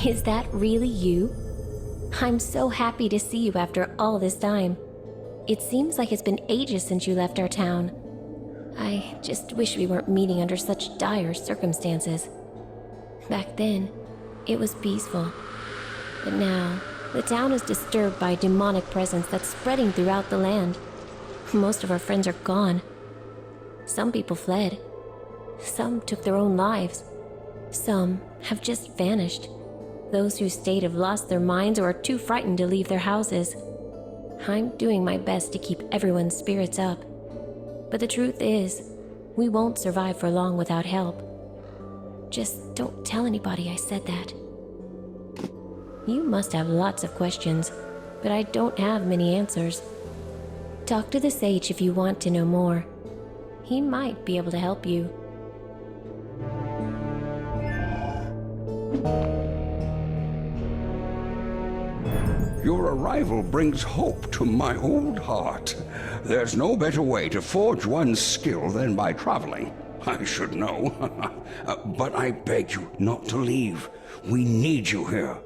Is that really you? I'm so happy to see you after all this time. It seems like it's been ages since you left our town. I just wish we weren't meeting under such dire circumstances. Back then, it was peaceful. But now, the town is disturbed by a demonic presence that's spreading throughout the land. Most of our friends are gone. Some people fled. Some took their own lives. Some have just vanished. Those who stayed have lost their minds or are too frightened to leave their houses. I'm doing my best to keep everyone's spirits up. But the truth is, we won't survive for long without help. Just don't tell anybody I said that. You must have lots of questions, but I don't have many answers. Talk to the sage if you want to know more. He might be able to help you. Your arrival brings hope to my old heart. There's no better way to forge one's skill than by traveling. I should know. But I beg you not to leave. We need you here.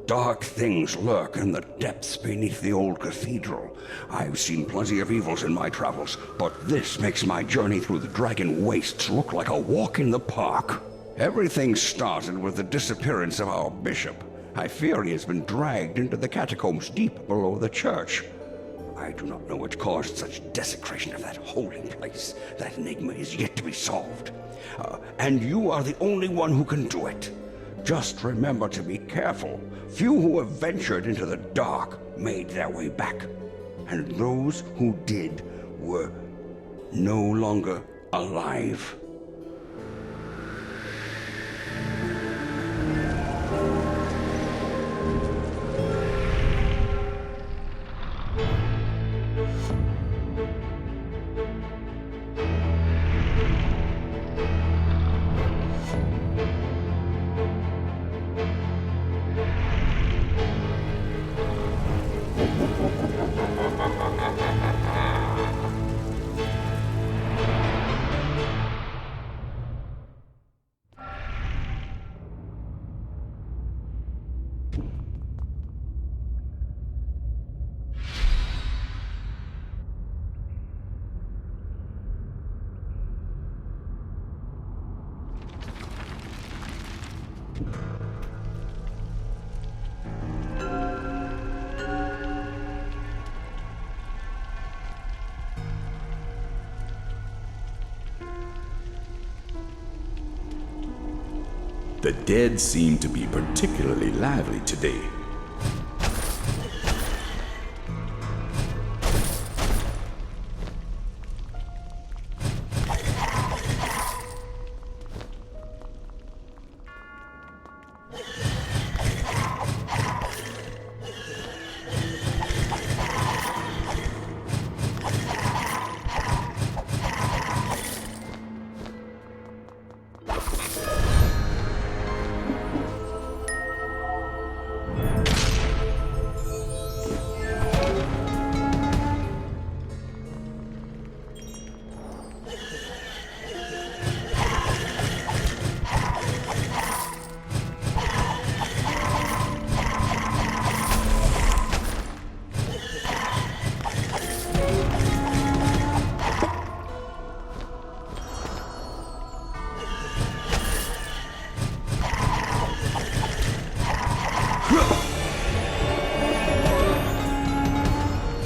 Dark things lurk in the depths beneath the old cathedral. I've seen plenty of evils in my travels, but this makes my journey through the Dragon Wastes look like a walk in the park. Everything started with the disappearance of our bishop. I fear he has been dragged into the catacombs deep below the church. I do not know what caused such desecration of that holy place. That enigma is yet to be solved. And you are the only one who can do it. Just remember to be careful. Few who have ventured into the dark made their way back. And those who did were no longer alive. The dead seem to be particularly lively today.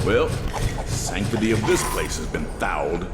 Well, the sanctity of this place has been fouled.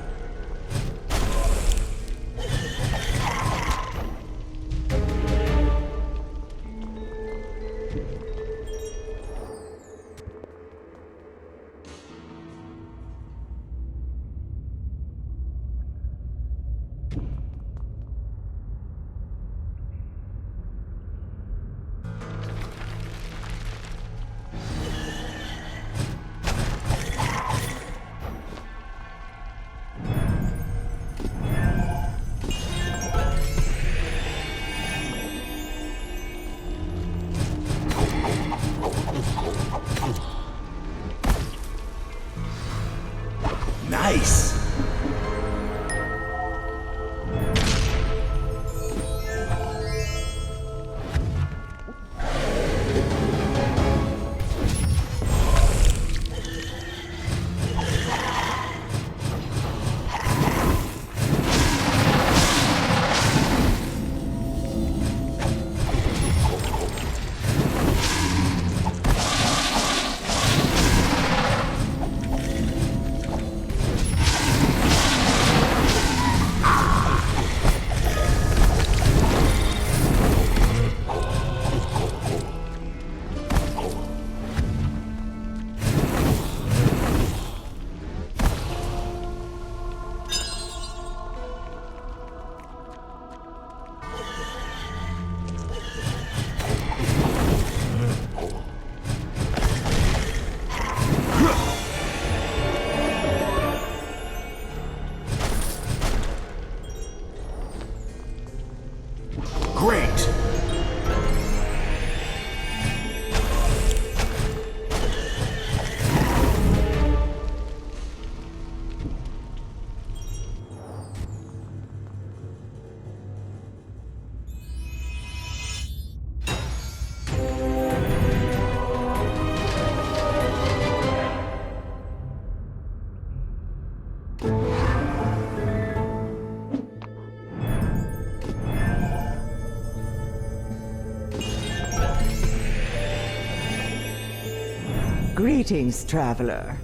Greetings, traveler.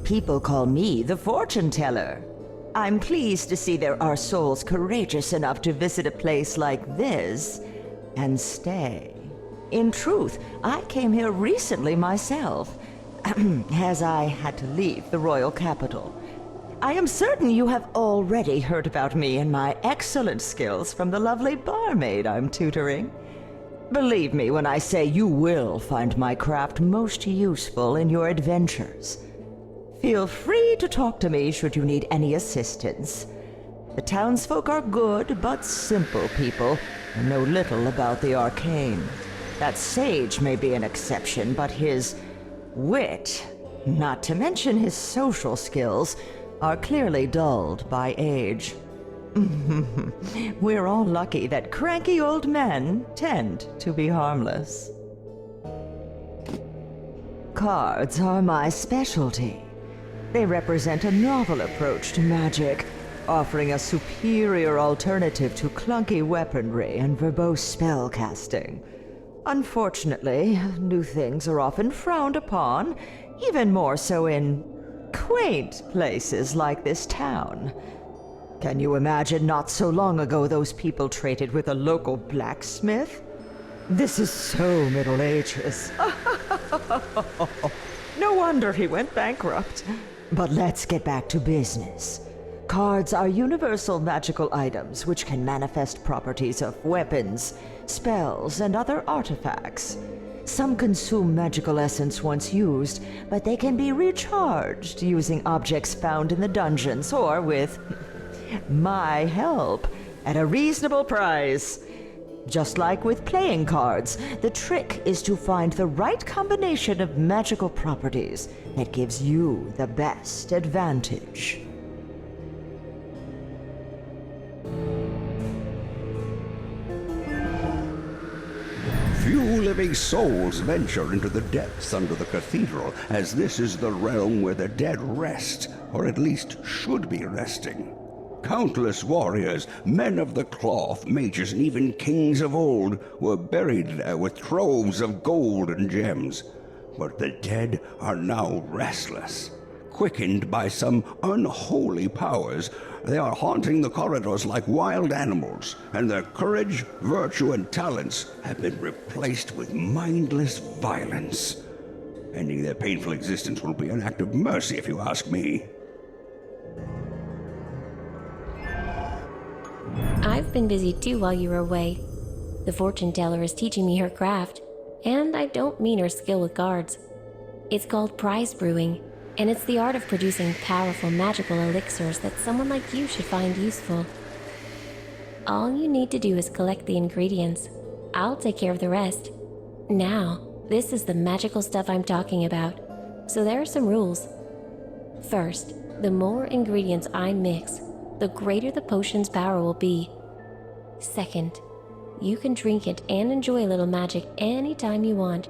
People call me the fortune teller. I'm pleased to see there are souls courageous enough to visit a place like this and stay. In truth, I came here recently myself, as I had to leave the royal capital. I am certain you have already heard about me and my excellent skills from the lovely barmaid I'm tutoring. Believe me when I say you will find my craft most useful in your adventures. Feel free to talk to me should you need any assistance. The townsfolk are good but simple people and know little about the arcane. That sage may be an exception, but his wit, not to mention his social skills, are clearly dulled by age. We're all lucky that cranky old men tend to be harmless. Cards are my specialty. They represent a novel approach to magic, offering a superior alternative to clunky weaponry and verbose spellcasting. Unfortunately, new things are often frowned upon, even more so in quaint places like this town. Can you imagine not so long ago those people traded with a local blacksmith? This is so Middle Ages. No wonder he went bankrupt. But let's get back to business. Cards are universal magical items which can manifest properties of weapons, spells, and other artifacts. Some consume magical essence once used, but they can be recharged using objects found in the dungeons or with my help at a reasonable price. Just like with playing cards, the trick is to find the right combination of magical properties that gives you the best advantage. Few living souls venture into the depths under the cathedral, as this is the realm where the dead rest, or at least should be resting. Countless warriors, men of the cloth, mages, and even kings of old were buried there with troves of gold and gems. But the dead are now restless. Quickened by some unholy powers, they are haunting the corridors like wild animals, and their courage, virtue, and talents have been replaced with mindless violence. Ending their painful existence will be an act of mercy, if you ask me. I've been busy too while you were away. The fortune teller is teaching me her craft, and I don't mean her skill with cards. It's called prize brewing, and it's the art of producing powerful magical elixirs that someone like you should find useful. All you need to do is collect the ingredients. I'll take care of the rest. Now, this is the magical stuff I'm talking about, so there are some rules. First, the more ingredients I mix, the greater the potion's power will be. Second, you can drink it and enjoy a little magic anytime you want,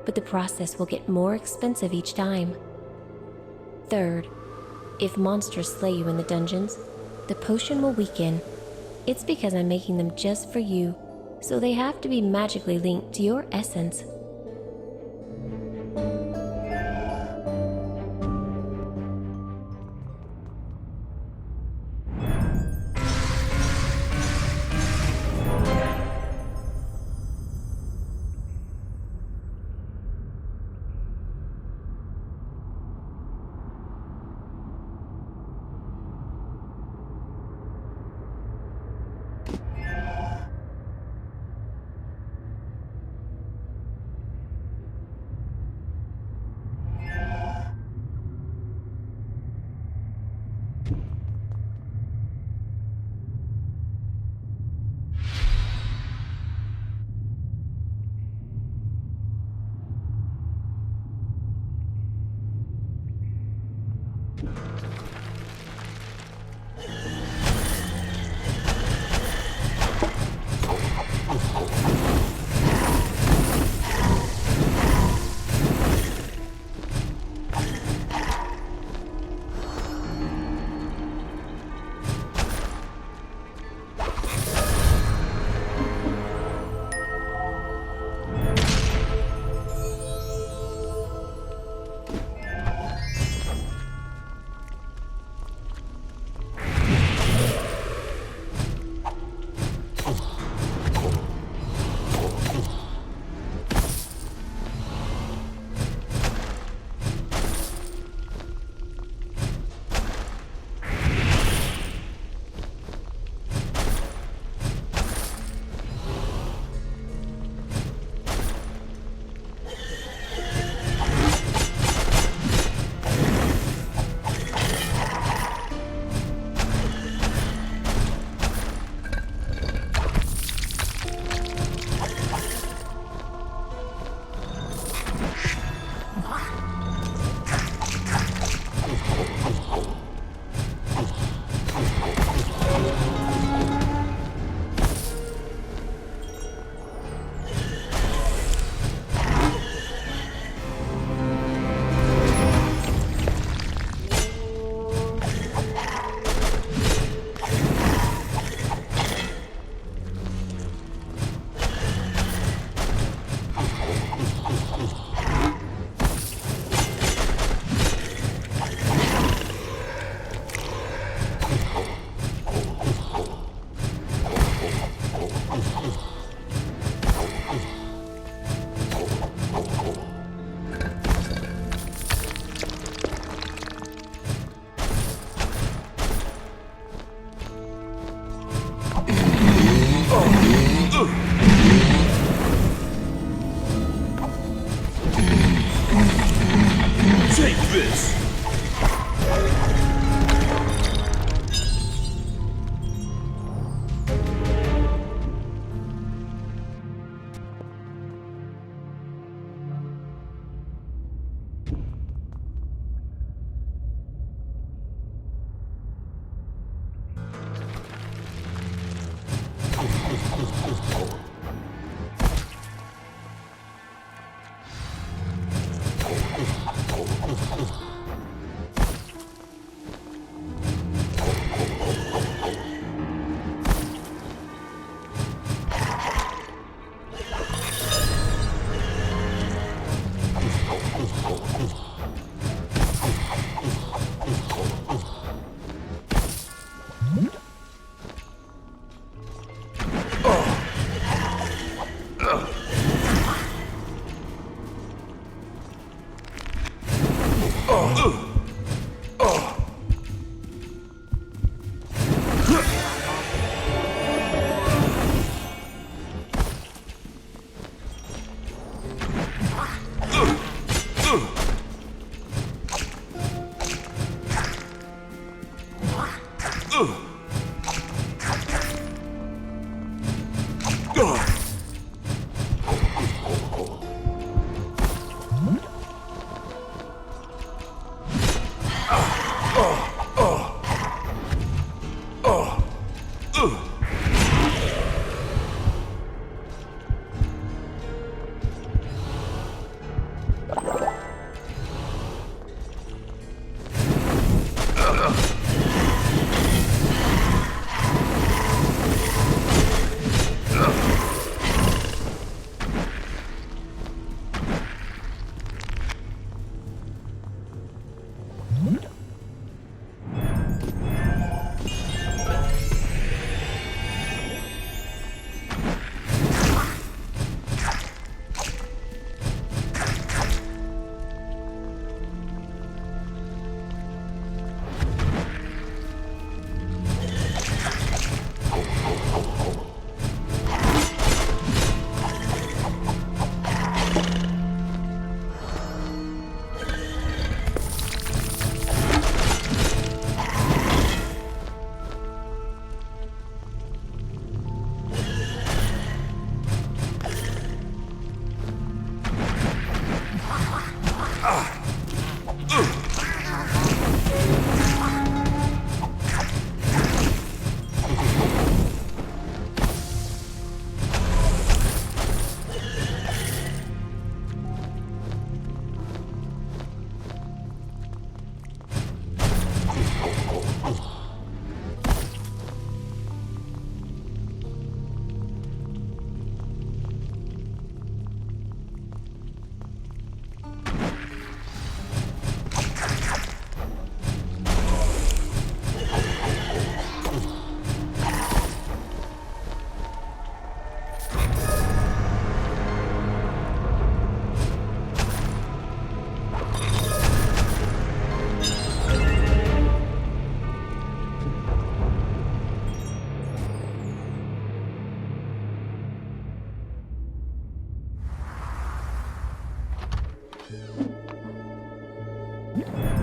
but the process will get more expensive each time. Third, if monsters slay you in the dungeons, the potion will weaken. It's because I'm making them just for you, so they have to be magically linked to your essence.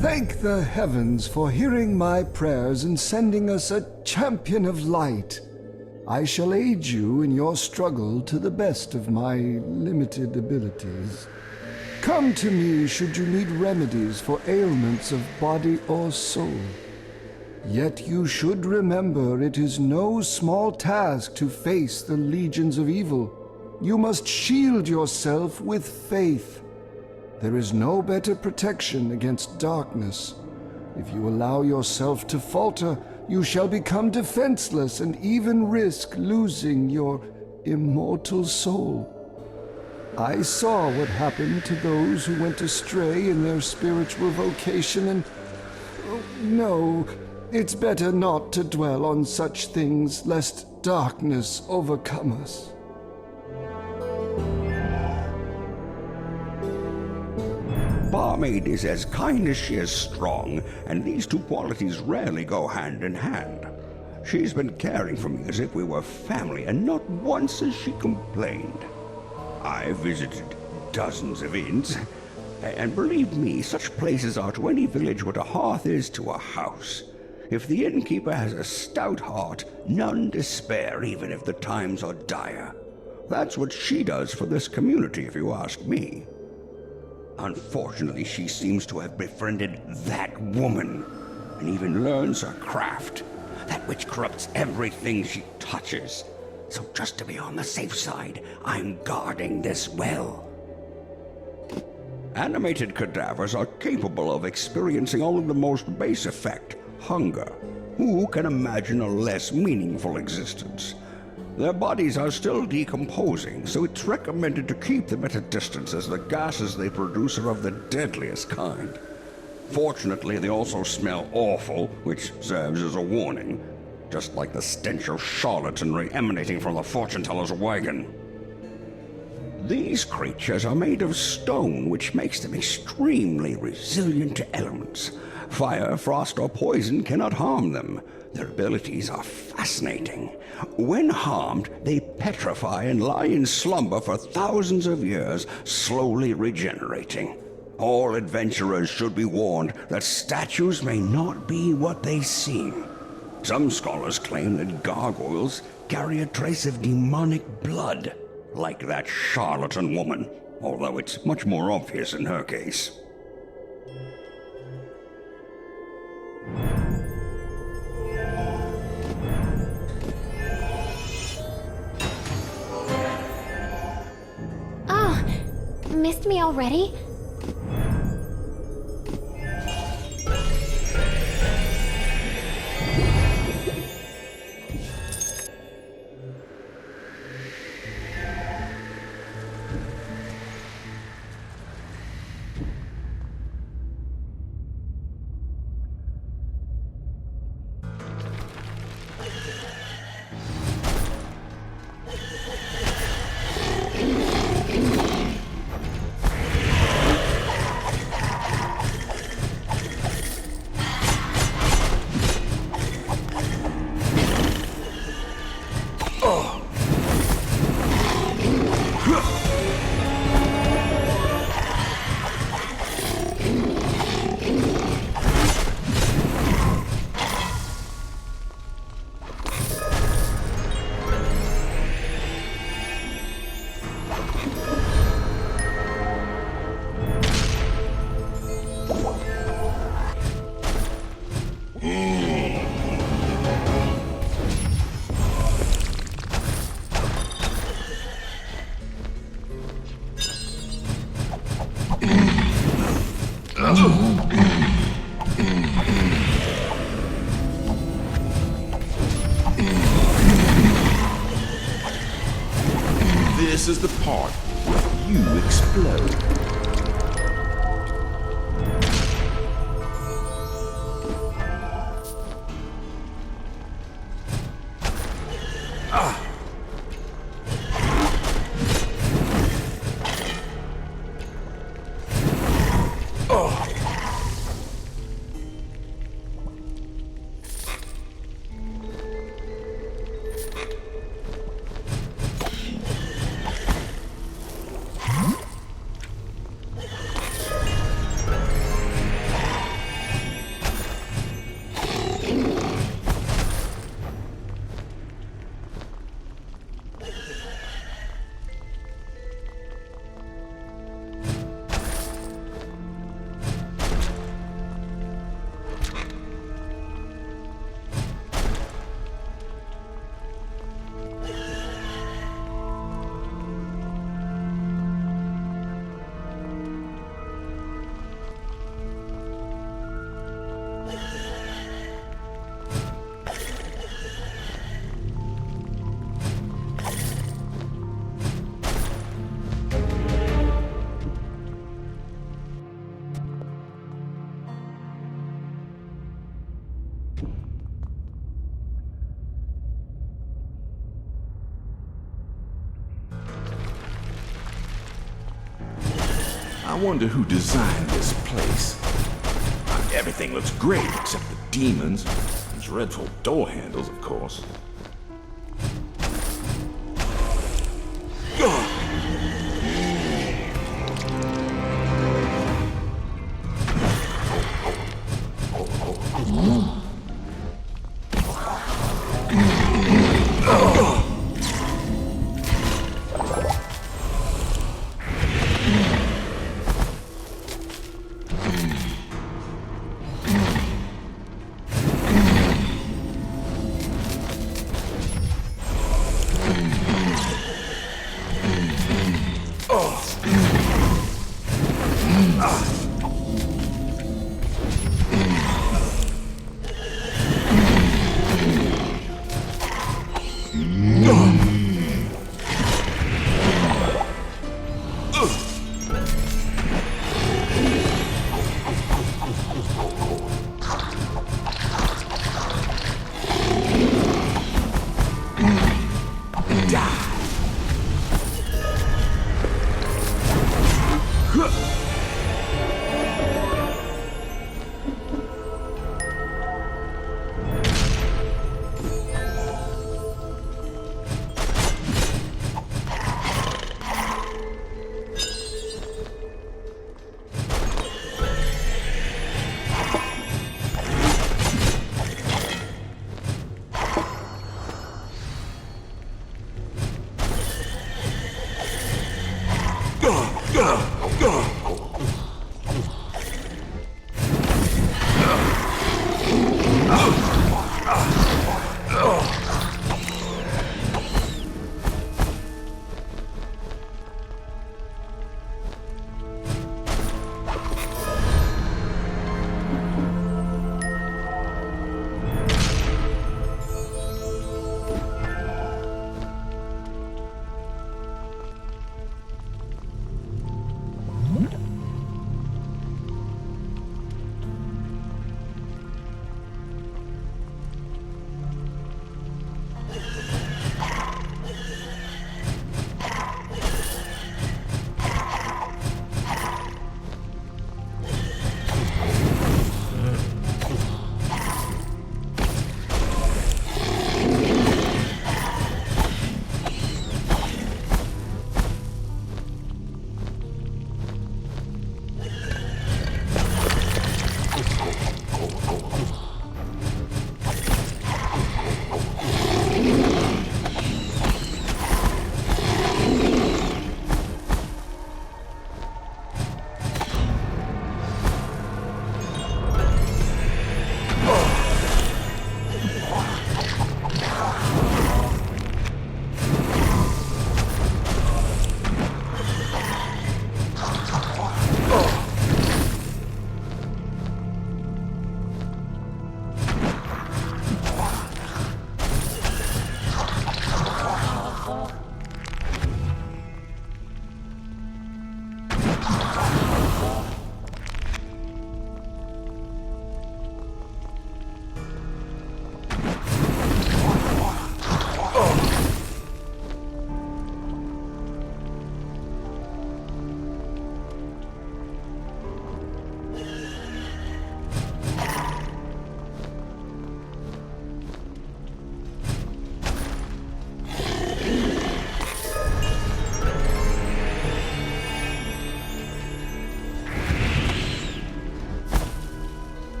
Thank the heavens for hearing my prayers and sending us a champion of light. I shall aid you in your struggle to the best of my limited abilities. Come to me should you need remedies for ailments of body or soul. Yet you should remember it is no small task to face the legions of evil. You must shield yourself with faith. There is no better protection against darkness. If you allow yourself to falter, you shall become defenseless and even risk losing your immortal soul. I saw what happened to those who went astray in their spiritual vocation and... oh, no, it's better not to dwell on such things lest darkness overcome us. Barmaid is as kind as she is strong, and these two qualities rarely go hand in hand. She's been caring for me as if we were family, and not once has she complained. I've visited dozens of inns, and believe me, such places are to any village what a hearth is to a house. If the innkeeper has a stout heart, none despair even if the times are dire. That's what she does for this community, if you ask me. Unfortunately, she seems to have befriended that woman, and even learns her craft, that which corrupts everything she touches. So just to be on the safe side, I'm guarding this well. Animated cadavers are capable of experiencing only the most base effect, hunger. Who can imagine a less meaningful existence? Their bodies are still decomposing, so it's recommended to keep them at a distance as the gases they produce are of the deadliest kind. Fortunately, they also smell awful, which serves as a warning, just like the stench of charlatanry emanating from the fortune-teller's wagon. These creatures are made of stone, which makes them extremely resilient to elements. Fire, frost, or poison cannot harm them. Their abilities are fascinating. When harmed, they petrify and lie in slumber for thousands of years, slowly regenerating. All adventurers should be warned that statues may not be what they seem. Some scholars claim that gargoyles carry a trace of demonic blood, like that charlatan woman, although it's much more obvious in her case. Oh, missed me already? This is the part where you explode. I wonder who designed this place. Everything looks great except the demons. And dreadful door handles, of course.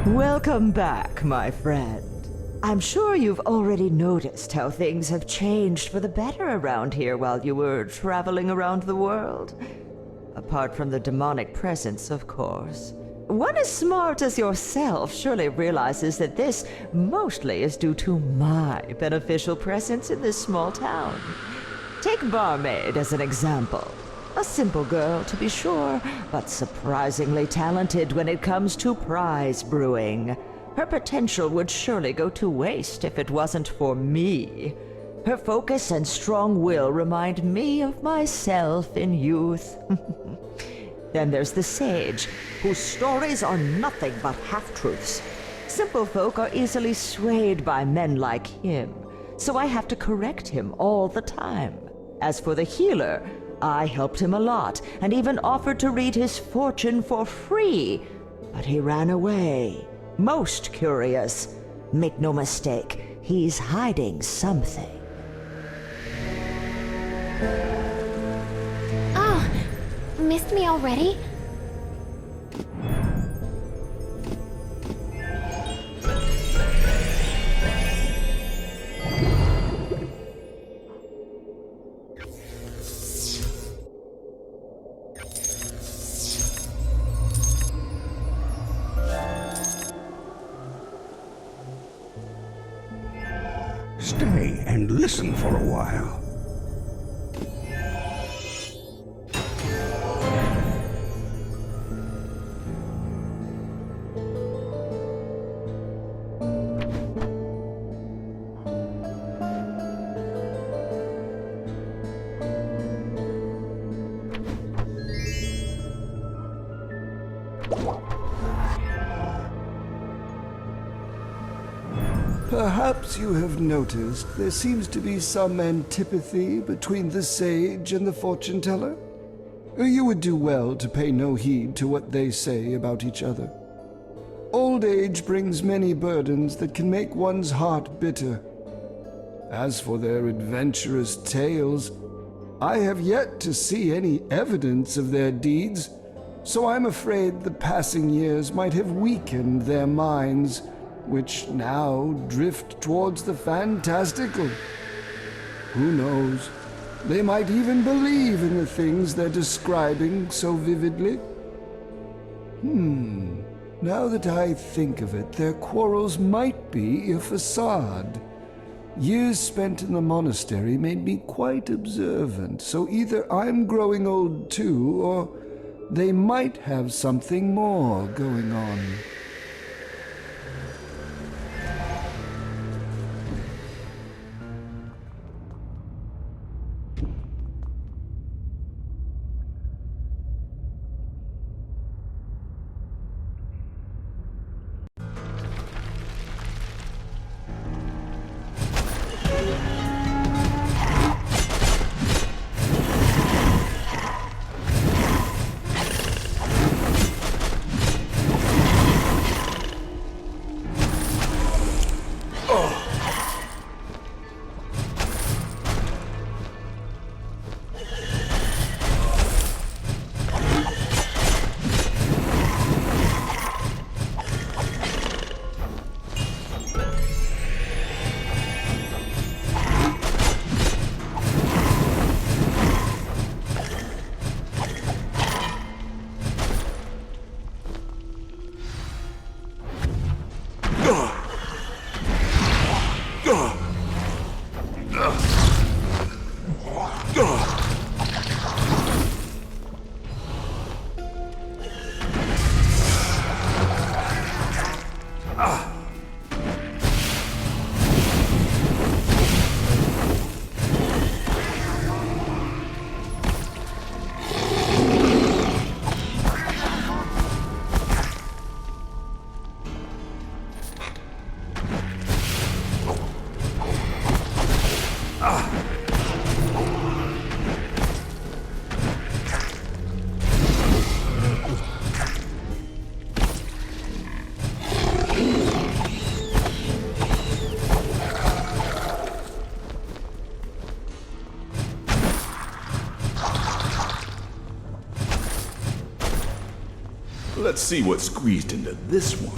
Welcome back, my friend. I'm sure you've already noticed how things have changed for the better around here while you were traveling around the world. Apart from the demonic presence, of course. One as smart as yourself surely realizes that this mostly is due to my beneficial presence in this small town. Take Barmaid as an example. A simple girl, to be sure, but surprisingly talented when it comes to prize brewing. Her potential would surely go to waste if it wasn't for me. Her focus and strong will remind me of myself in youth. Then there's the Sage, whose stories are nothing but half-truths. Simple folk are easily swayed by men like him, so I have to correct him all the time. As for the Healer, I helped him a lot, and even offered to read his fortune for free, but he ran away. Most curious. Make no mistake, he's hiding something. Oh, missed me already? Stay and listen for a while. Perhaps you have noticed there seems to be some antipathy between the sage and the fortune teller. You would do well to pay no heed to what they say about each other. Old age brings many burdens that can make one's heart bitter. As for their adventurous tales, I have yet to see any evidence of their deeds, so I'm afraid the passing years might have weakened their minds, which now drift towards the fantastical. Who knows? They might even believe in the things they're describing so vividly. Now that I think of it, their quarrels might be a facade. Years spent in the monastery made me quite observant, so either I'm growing old too, or they might have something more going on. Let's see what's squeezed into this one.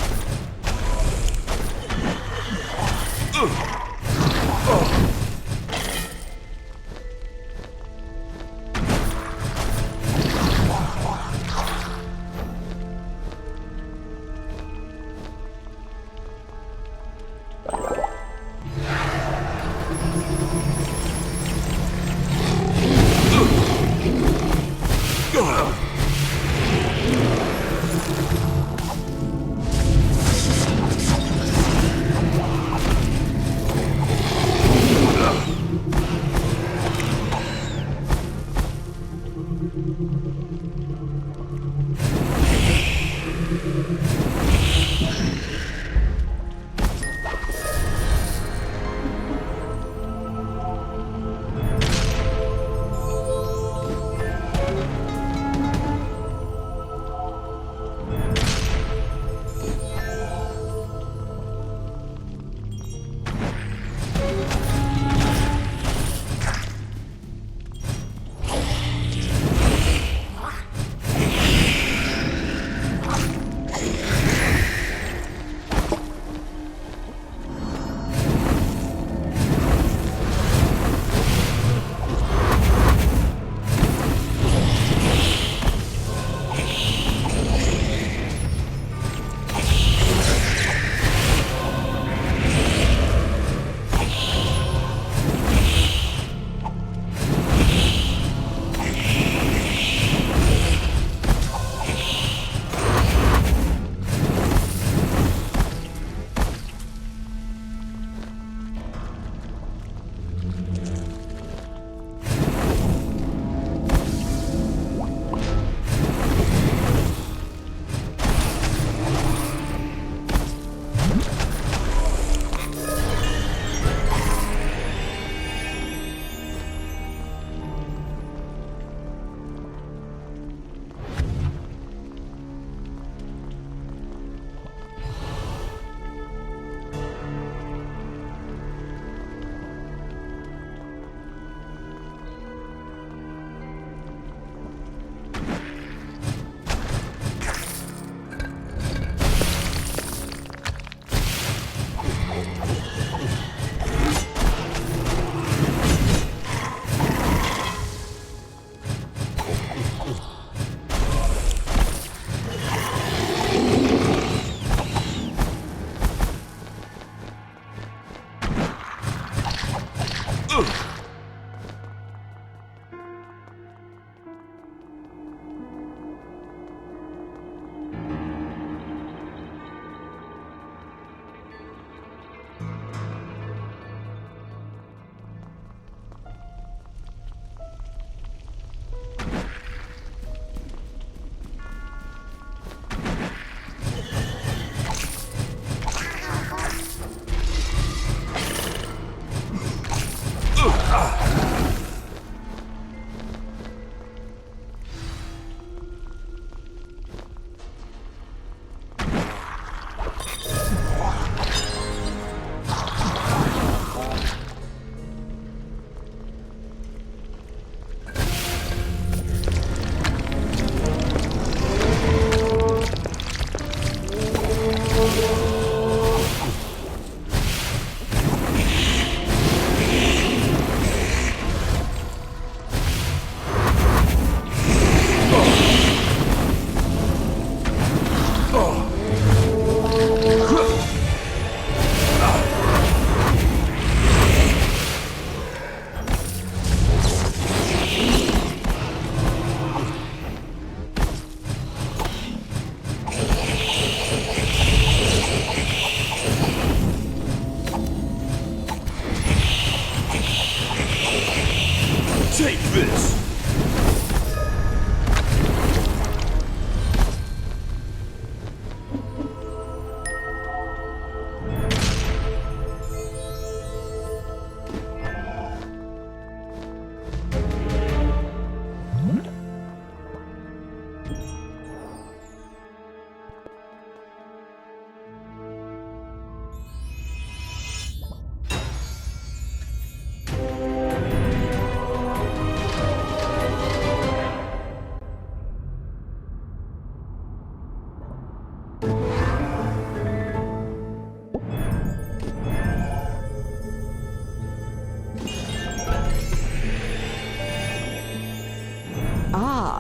Take this!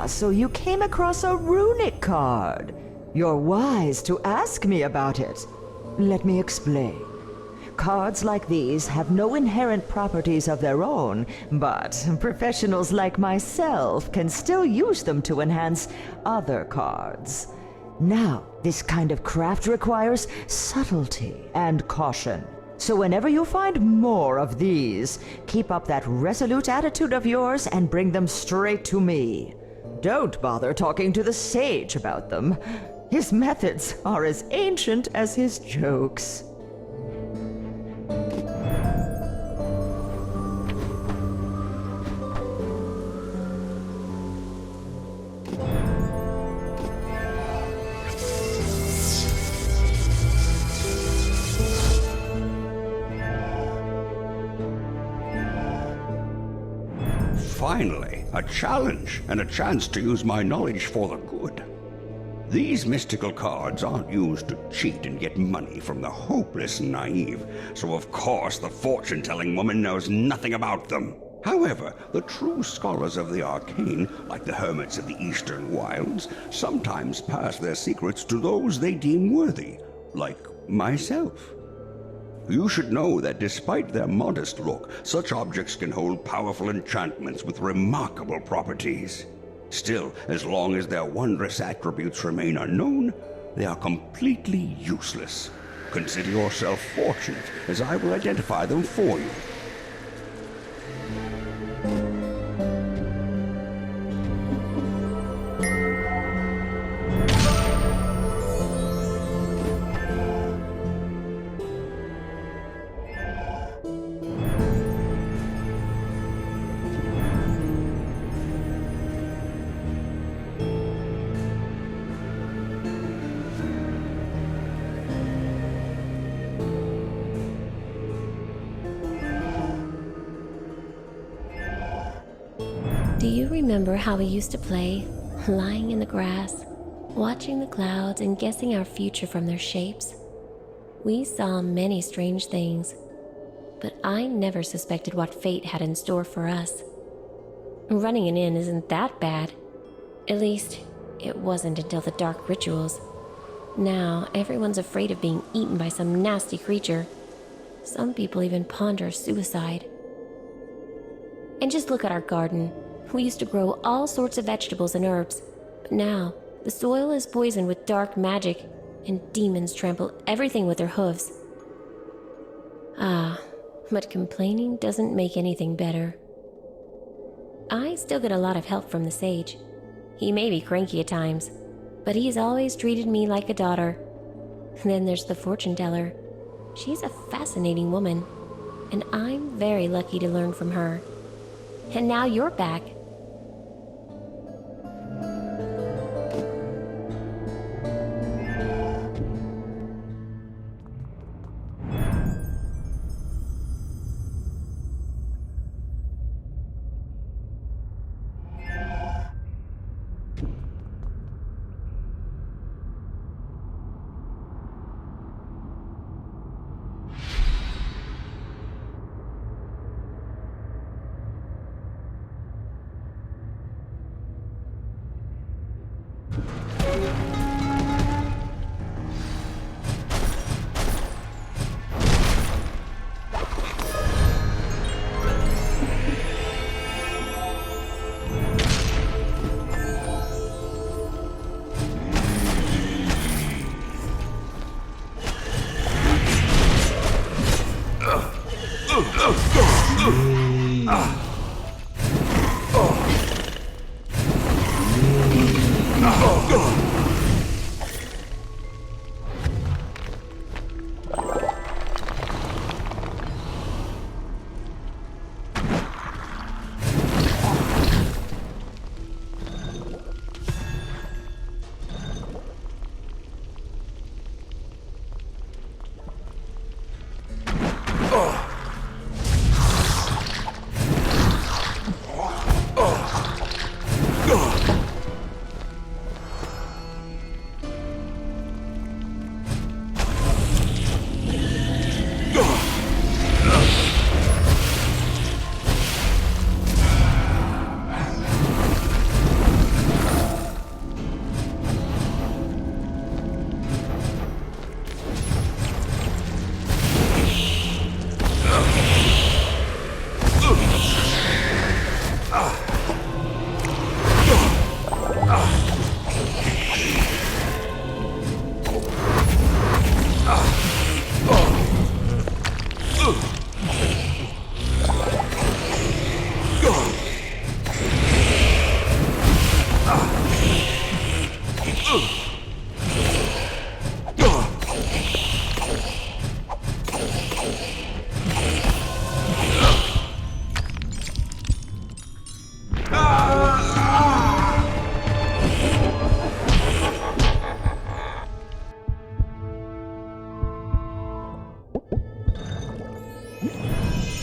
So you came across a runic card. You're wise to ask me about it. Let me explain. Cards like these have no inherent properties of their own, but professionals like myself can still use them to enhance other cards. Now, this kind of craft requires subtlety and caution. So whenever you find more of these, keep up that resolute attitude of yours and bring them straight to me. Don't bother talking to the sage about them. His methods are as ancient as his jokes. Finally, a challenge and a chance to use my knowledge for the good. These mystical cards aren't used to cheat and get money from the hopeless and naive, so of course the fortune-telling woman knows nothing about them. However, the true scholars of the arcane, like the hermits of the eastern wilds, sometimes pass their secrets to those they deem worthy, like myself. You should know that despite their modest look, such objects can hold powerful enchantments with remarkable properties. Still, as long as their wondrous attributes remain unknown, they are completely useless. Consider yourself fortunate, as I will identify them for you. Do you remember how we used to play, lying in the grass, watching the clouds and guessing our future from their shapes? We saw many strange things, but I never suspected what fate had in store for us. Running an inn isn't that bad. At least, it wasn't until the dark rituals. Now, everyone's afraid of being eaten by some nasty creature. Some people even ponder suicide. And just look at our garden. We used to grow all sorts of vegetables and herbs, but now the soil is poisoned with dark magic, and demons trample everything with their hooves. But complaining doesn't make anything better. I still get a lot of help from the sage. He may be cranky at times, but he's always treated me like a daughter. Then there's the fortune teller. She's a fascinating woman, and I'm very lucky to learn from her. And now you're back.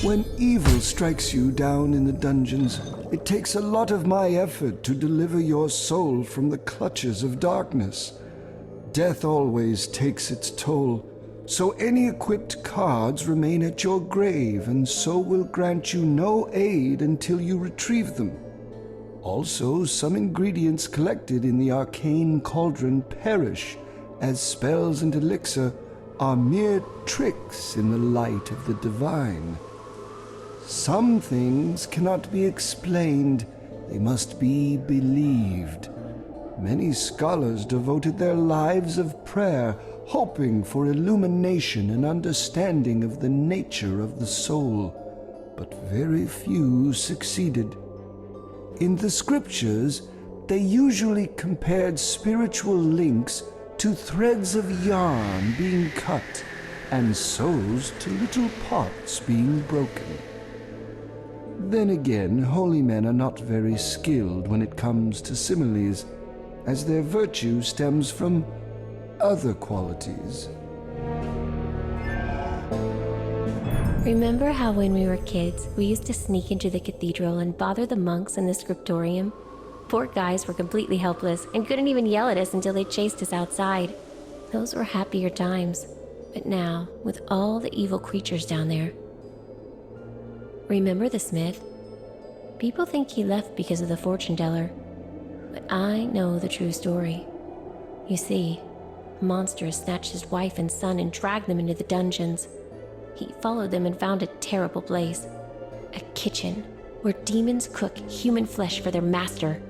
When evil strikes you down in the dungeons, it takes a lot of my effort to deliver your soul from the clutches of darkness. Death always takes its toll, so any equipped cards remain at your grave, and so will grant you no aid until you retrieve them. Also, some ingredients collected in the arcane cauldron perish, as spells and elixir are mere tricks in the light of the divine. Some things cannot be explained, they must be believed. Many scholars devoted their lives of prayer, hoping for illumination and understanding of the nature of the soul, but very few succeeded. In the scriptures, they usually compared spiritual links to threads of yarn being cut and souls to little pots being broken. Then again, holy men are not very skilled when it comes to similes, as their virtue stems from other qualities. Remember how when we were kids, we used to sneak into the cathedral and bother the monks in the scriptorium? Poor guys were completely helpless and couldn't even yell at us until they chased us outside. Those were happier times. But now, with all the evil creatures down there... Remember the smith? People think he left because of the fortune teller, but I know the true story. You see, a monster has snatched his wife and son and dragged them into the dungeons. He followed them and found a terrible place, a kitchen where demons cook human flesh for their master.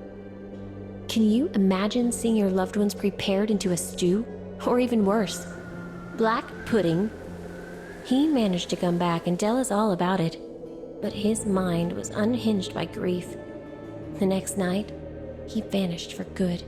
Can you imagine seeing your loved ones prepared into a stew? Or even worse, black pudding? He managed to come back and tell us all about it, but his mind was unhinged by grief. The next night, he vanished for good.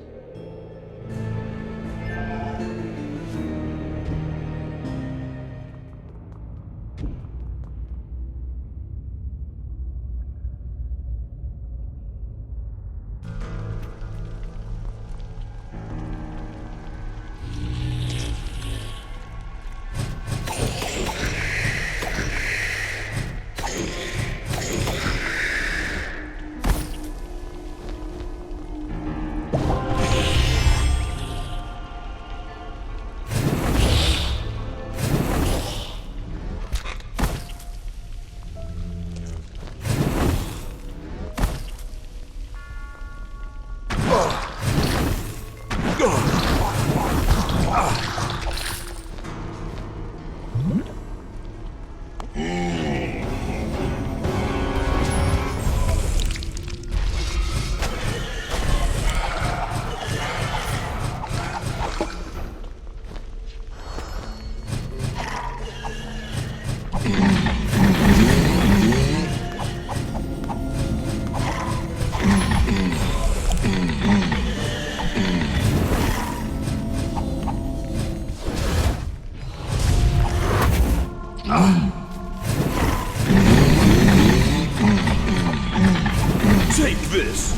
Take this!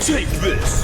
Take this!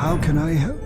How can I help?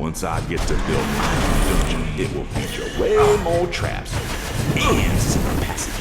Once I get to build my dungeon, it will feature way more traps and secret passages.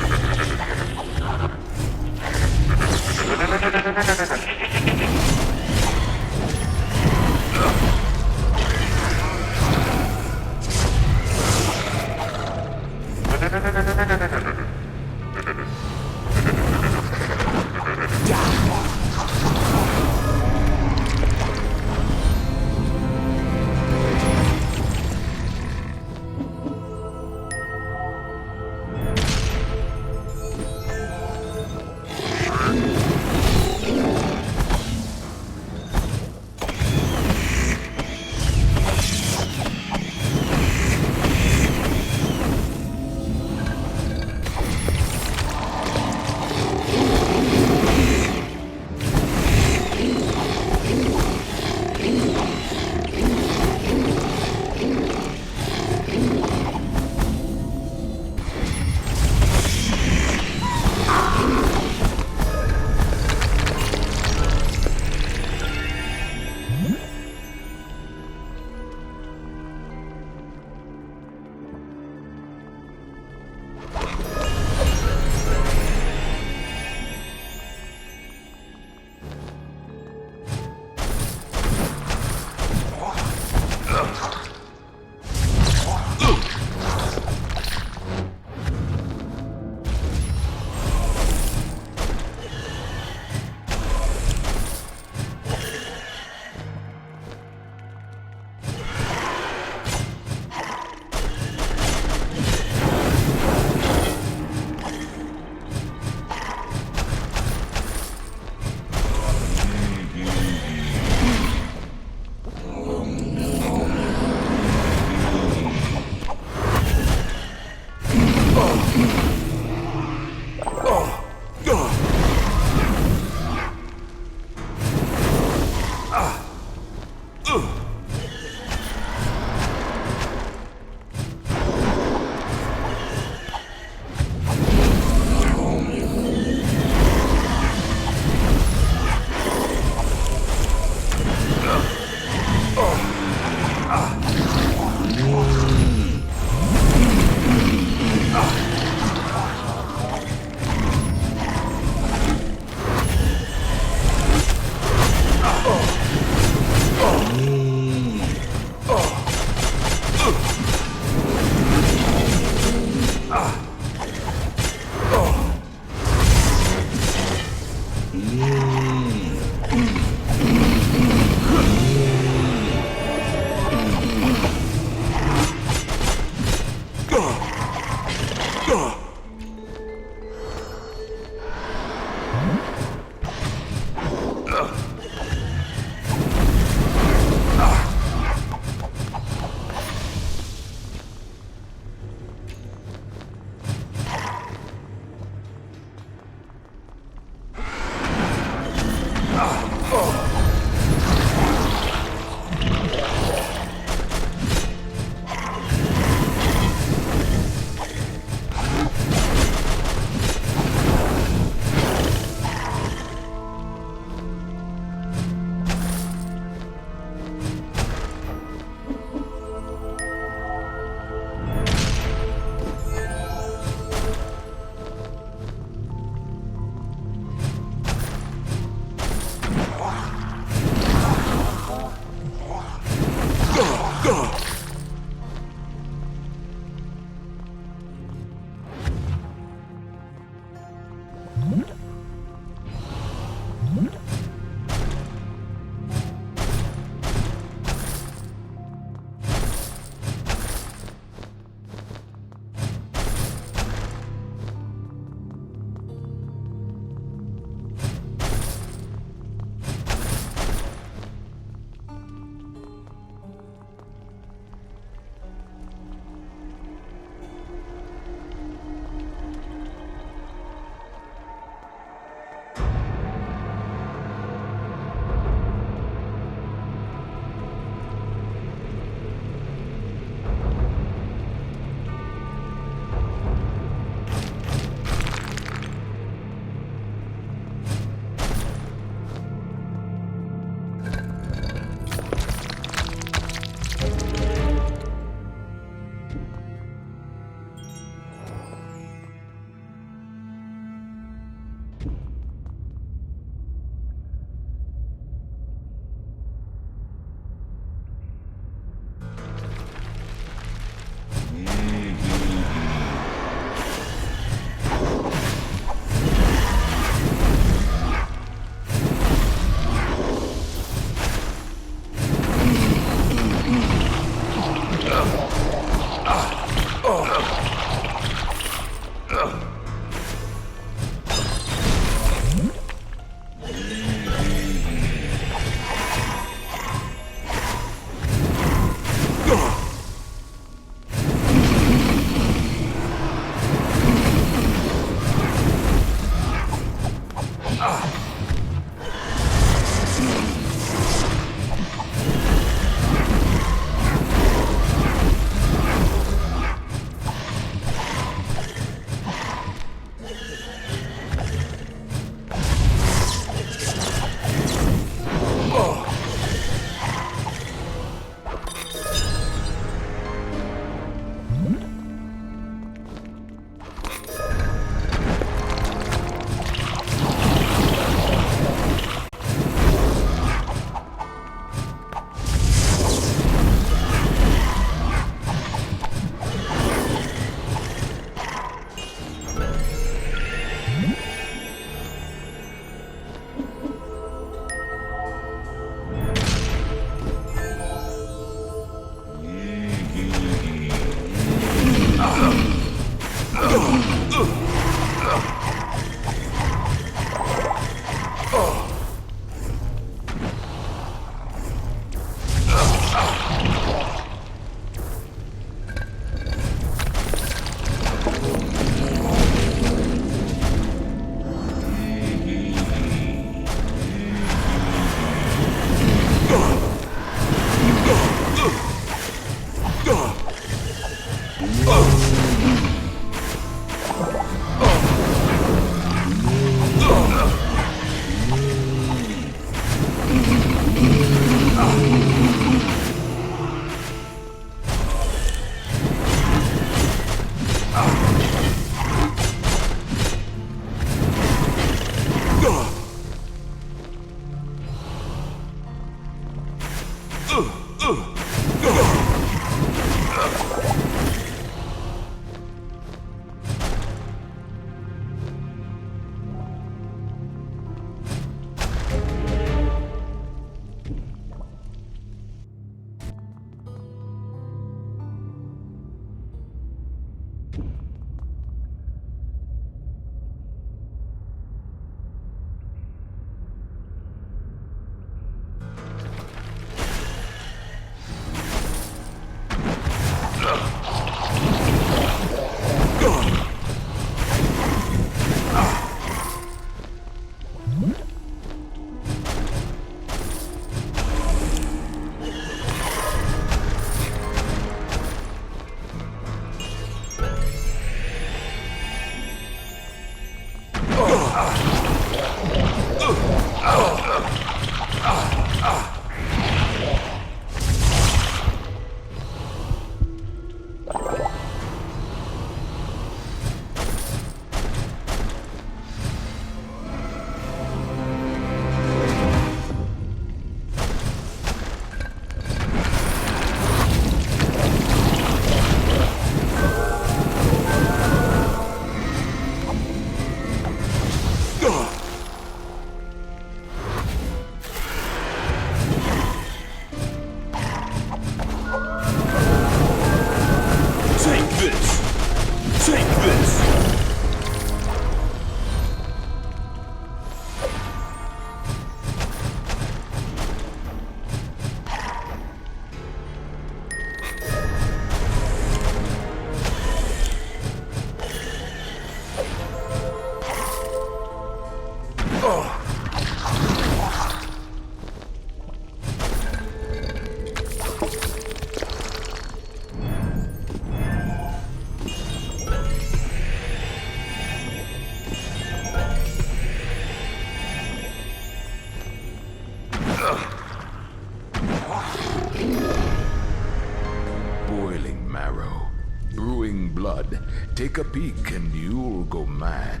Boiling marrow, brewing blood, take a peek and you'll go mad.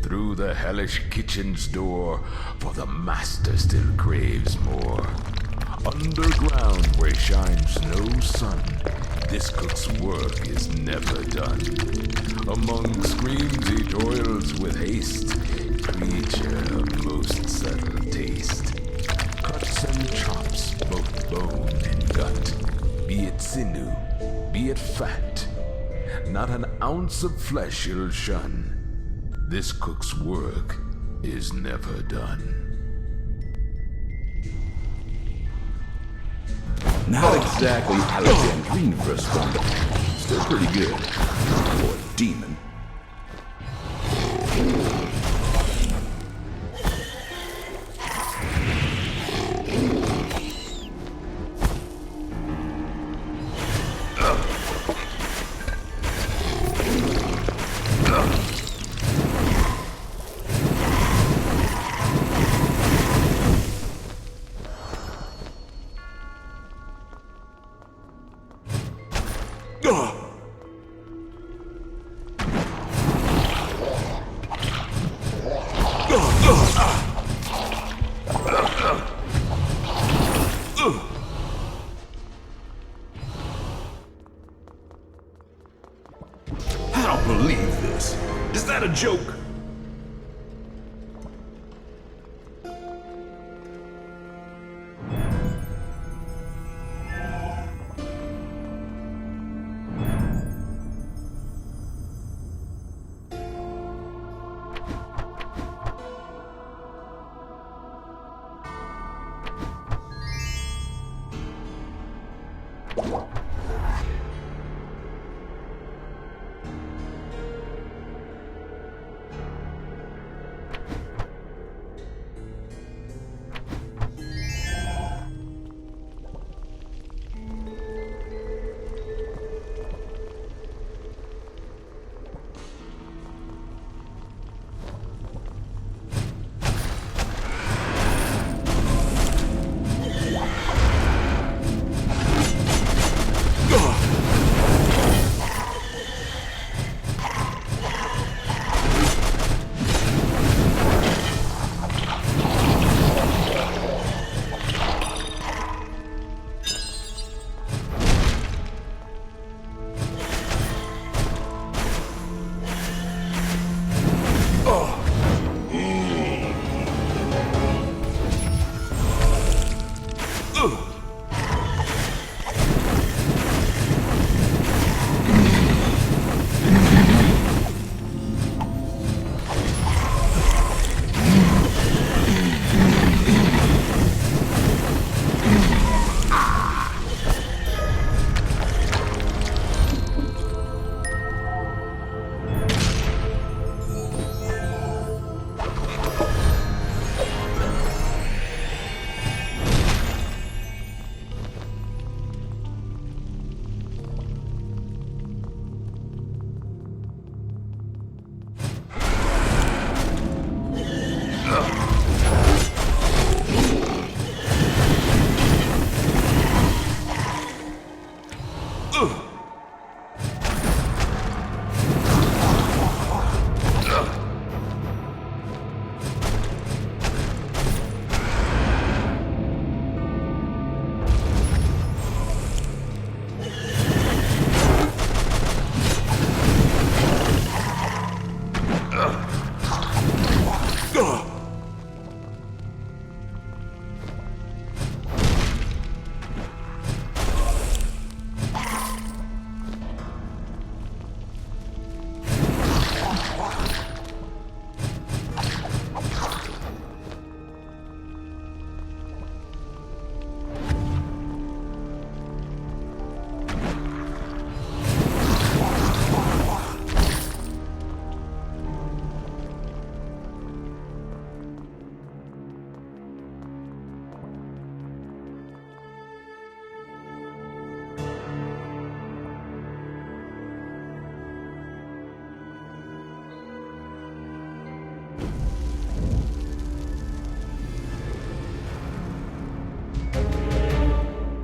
Through the hellish kitchen's door, for the master still craves more. Underground where shines no sun, this cook's work is never done. Among screams he toils with haste, creature of most subtle taste. Cuts and chops both bone and gut, be it sinew, be it fat, not an ounce of flesh he'll shun. This cook's work is never done. Not exactly Alexandrine for a skunk. Still pretty good. For a demon. I don't believe this. Is that a joke?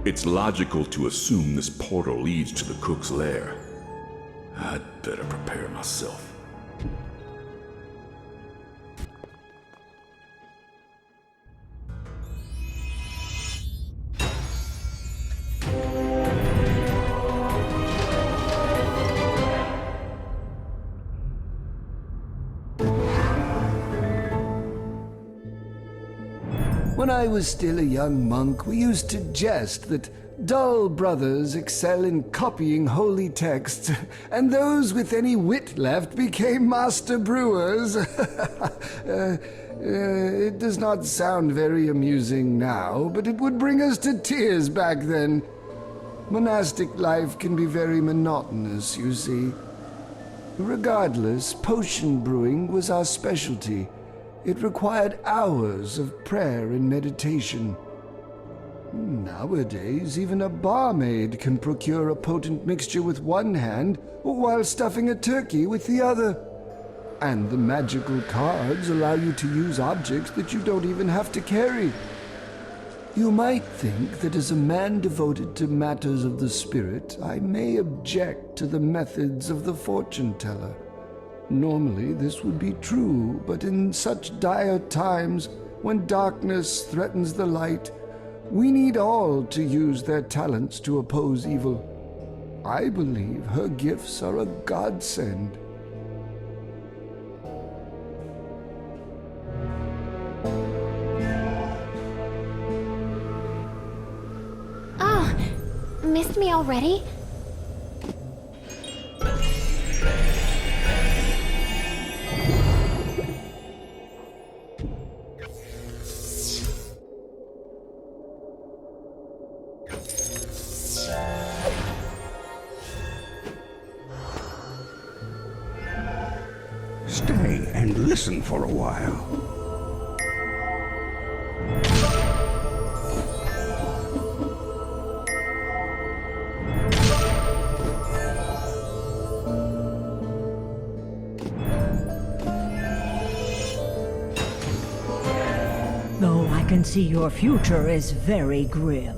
It's logical to assume this portal leads to the cook's lair. I'd better prepare myself. When I was still a young monk, we used to jest that dull brothers excel in copying holy texts, and those with any wit left became master brewers. It does not sound very amusing now, but it would bring us to tears back then. Monastic life can be very monotonous, you see. Regardless, potion brewing was our specialty. It required hours of prayer and meditation. Nowadays, even a barmaid can procure a potent mixture with one hand while stuffing a turkey with the other. And the magical cards allow you to use objects that you don't even have to carry. You might think that as a man devoted to matters of the spirit, I may object to the methods of the fortune teller. Normally this would be true, but in such dire times, when darkness threatens the light, we need all to use their talents to oppose evil. I believe her gifts are a godsend. Oh, missed me already? Stay and listen for a while. Though I can see your future is very grim.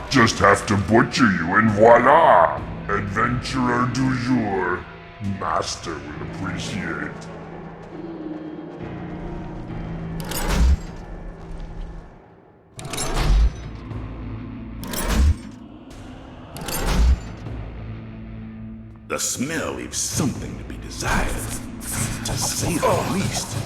Just have to butcher you and voila! Adventurer du jour. Master will appreciate. The smell leaves something to be desired, to say the least.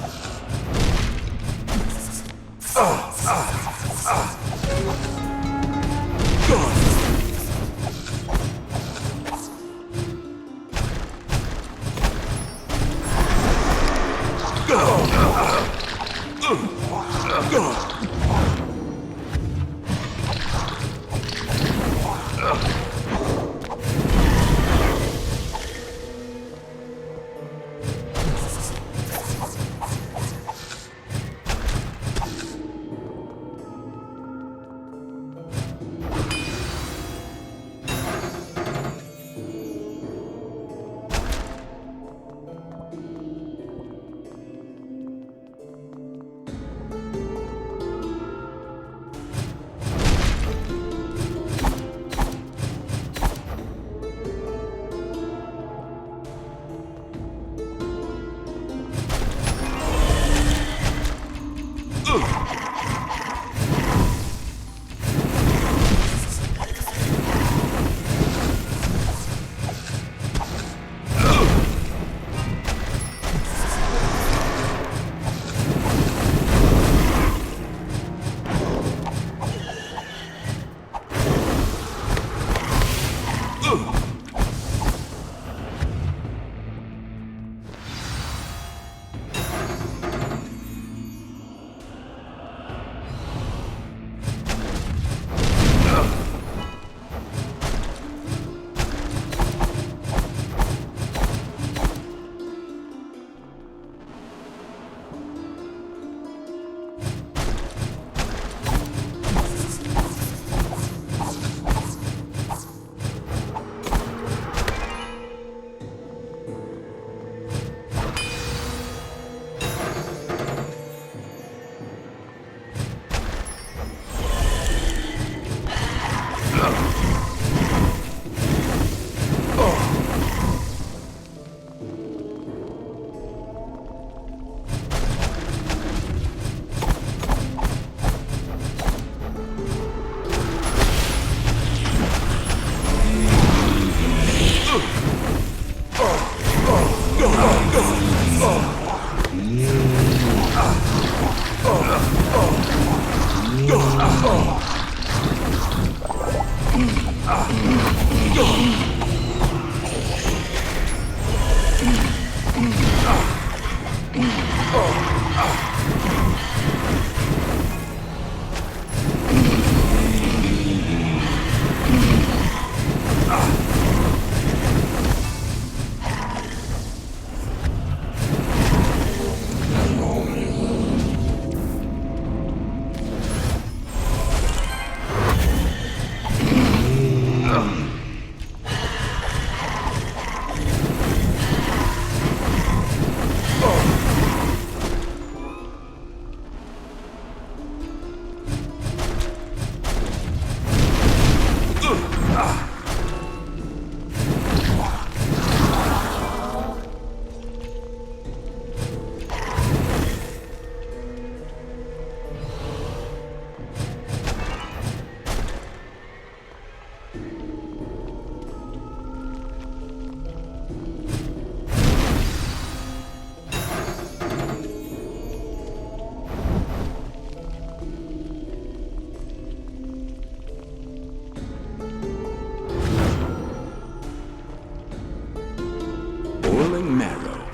boiling marrow.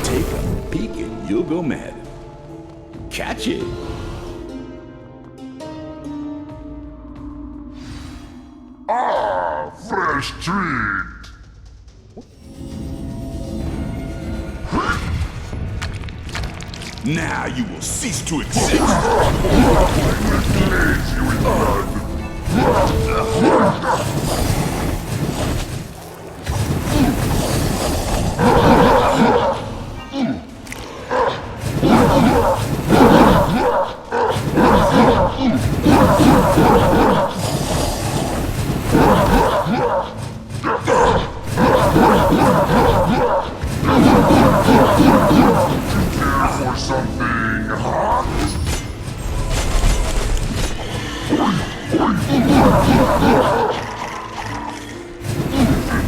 Take a peek and you'll go mad. Catch it! Ah, fresh treat! Now you will cease to exist! Glaze you in blood! Care for something hot?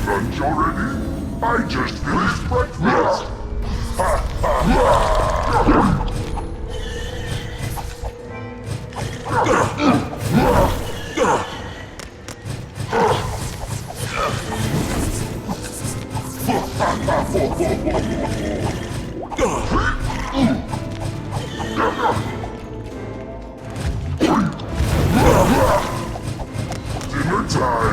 Lunch already? I just finished breakfast! Dinner time!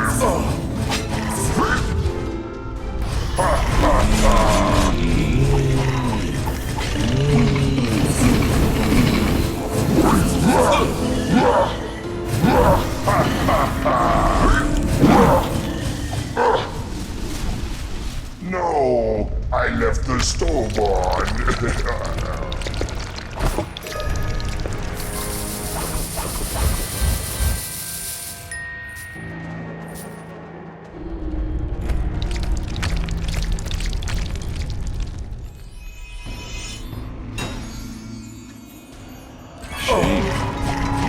No, I left the stove on.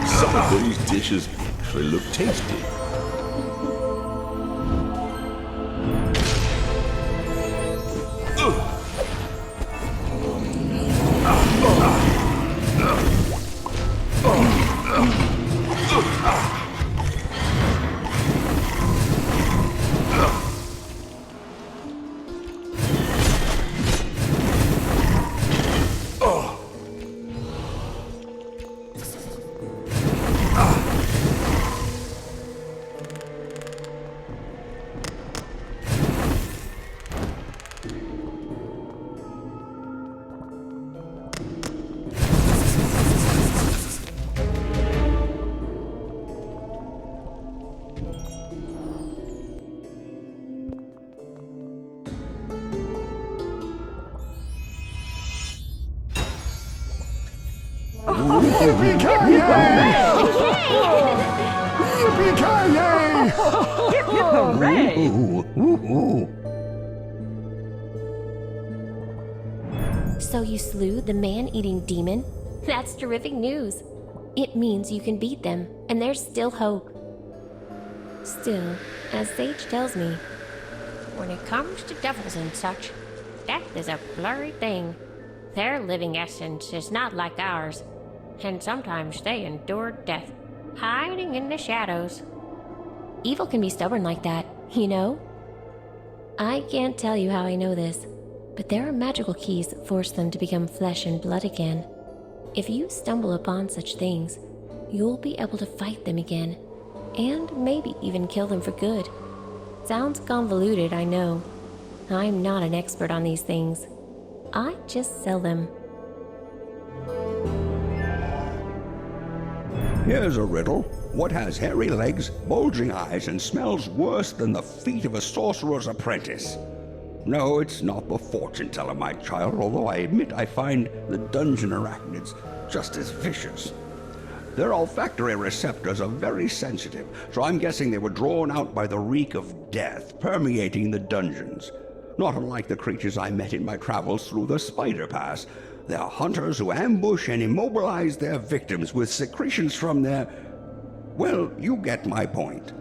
Some of these dishes actually look tasty. So you slew the man-eating demon? That's terrific news. It means you can beat them, and there's still hope. Still, as Sage tells me, when it comes to devils and such, death is a blurry thing. Their living essence is not like ours, and sometimes they endure death, hiding in the shadows. Evil can be stubborn like that, you know? I can't tell you how I know this, but there are magical keys that force them to become flesh and blood again. If you stumble upon such things, you'll be able to fight them again, and maybe even kill them for good. Sounds convoluted, I know. I'm not an expert on these things. I just sell them. Here's a riddle. What has hairy legs, bulging eyes, and smells worse than the feet of a sorcerer's apprentice? No, it's not the fortune teller, my child, although I admit I find the dungeon arachnids just as vicious. Their olfactory receptors are very sensitive, so I'm guessing they were drawn out by the reek of death permeating the dungeons. Not unlike the creatures I met in my travels through the Spider Pass. They are hunters who ambush and immobilize their victims with secretions from their... Well, you get my point.